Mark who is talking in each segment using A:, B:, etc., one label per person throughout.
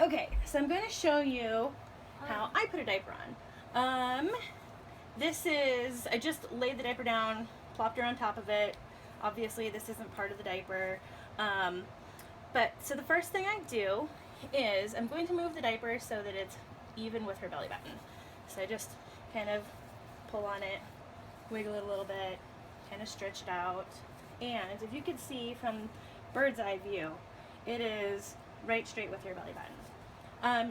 A: Okay, so I'm going to show you how I put a diaper on. This is, I just laid the diaper down, plopped her on top of it. Obviously this isn't part of the diaper. So the first thing I do is I'm going to move the diaper so that it's even with her belly button. So I just kind of pull on it, wiggle it a little bit, kind of stretch it out. And if you could see from bird's eye view, it is right straight with your belly button.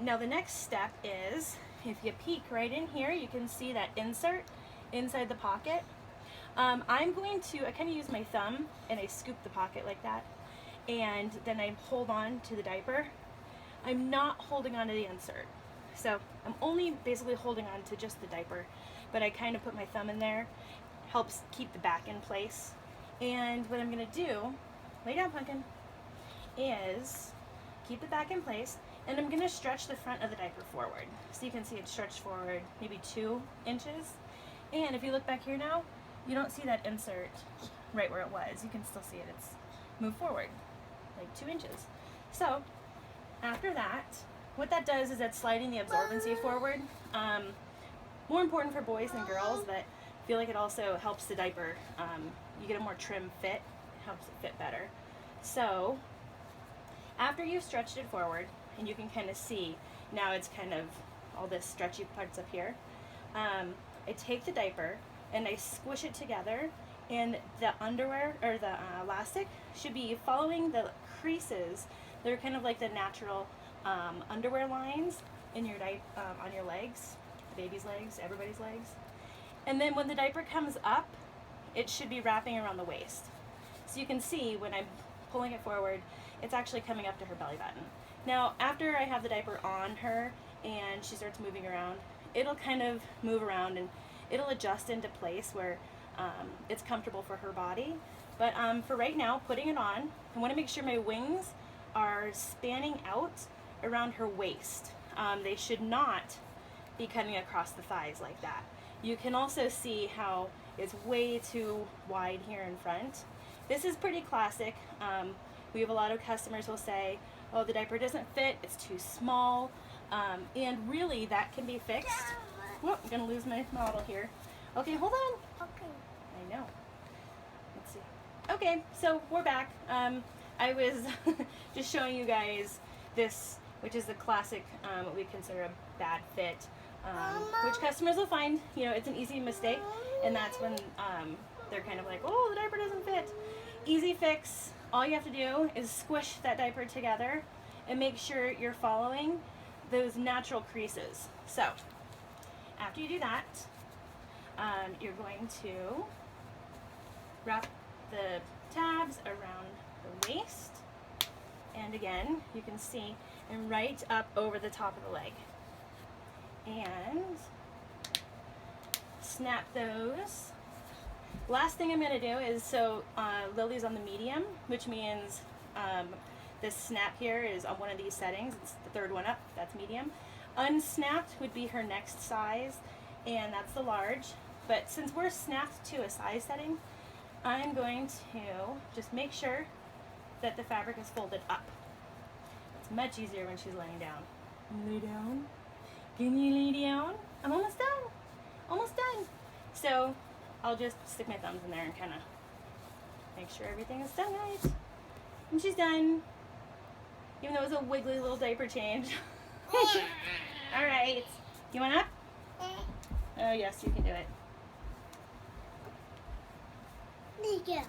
A: Now the next step is, if you peek right in here, you can see that insert inside the pocket. I kind of use my thumb and I scoop the pocket like that, and then I hold on to the diaper. I'm not holding on to the insert. So I'm only basically holding on to just the diaper, but I kind of put my thumb in there, helps keep the back in place. And what I'm gonna do, lay down pumpkin, is keep the back in place, and I'm gonna stretch the front of the diaper forward. So you can see it stretched forward maybe 2 inches. And if you look back here now, you don't see that insert right where it was. You can still see it, it's moved forward like 2 inches. So after that, what that does is that's sliding the absorbency forward. More important for boys than girls, but I feel like it also helps the diaper. You get a more trim fit, it helps it fit better. So after you've stretched it forward, and you can kind of see now it's kind of all this stretchy parts up here, I take the diaper and I squish it together, and the underwear or the elastic should be following the creases. They're kind of like the natural underwear lines in your on your legs, the baby's legs, everybody's legs. And then when the diaper comes up, it should be wrapping around the waist. So you can see when I'm pulling it forward, it's actually coming up to her belly button. Now, after I have the diaper on her and she starts moving around, it'll kind of move around and it'll adjust into place where it's comfortable for her body. But for right now, putting it on, I want to make sure my wings are spanning out around her waist. They should not be cutting across the thighs like that. You can also see how it's way too wide here in front. This is pretty classic. We have a lot of customers who will say, oh, the diaper doesn't fit, it's too small, and really that can be fixed. Oh, I'm gonna lose my model here. Okay, hold on.
B: Okay.
A: I know. Let's see. Okay, so we're back. I was just showing you guys this, which is the classic, what we consider a bad fit, which customers will find, you know, it's an easy mistake, and that's when they're kind of like, oh, the diaper doesn't fit. Easy fix. All you have to do is squish that diaper together and make sure you're following those natural creases. So after you do that, you're going to wrap the tabs around the waist, and again you can see, and right up over the top of the leg, and snap those. Last thing I'm going to do is, so Lily's on the medium, which means this snap here is on one of these settings. It's the third one up, that's medium. Unsnapped would be her next size, and that's the large. But since we're snapped to a size setting, I'm going to just make sure that the fabric is folded up. It's much easier when she's laying down. Lay down. Can you lay down? I'm almost done. Almost done. So I'll just stick my thumbs in there and kind of make sure everything is done right. And she's done. Even though it was a wiggly little diaper change. All right. You want up? Oh yes, you can do it.
B: Yeah.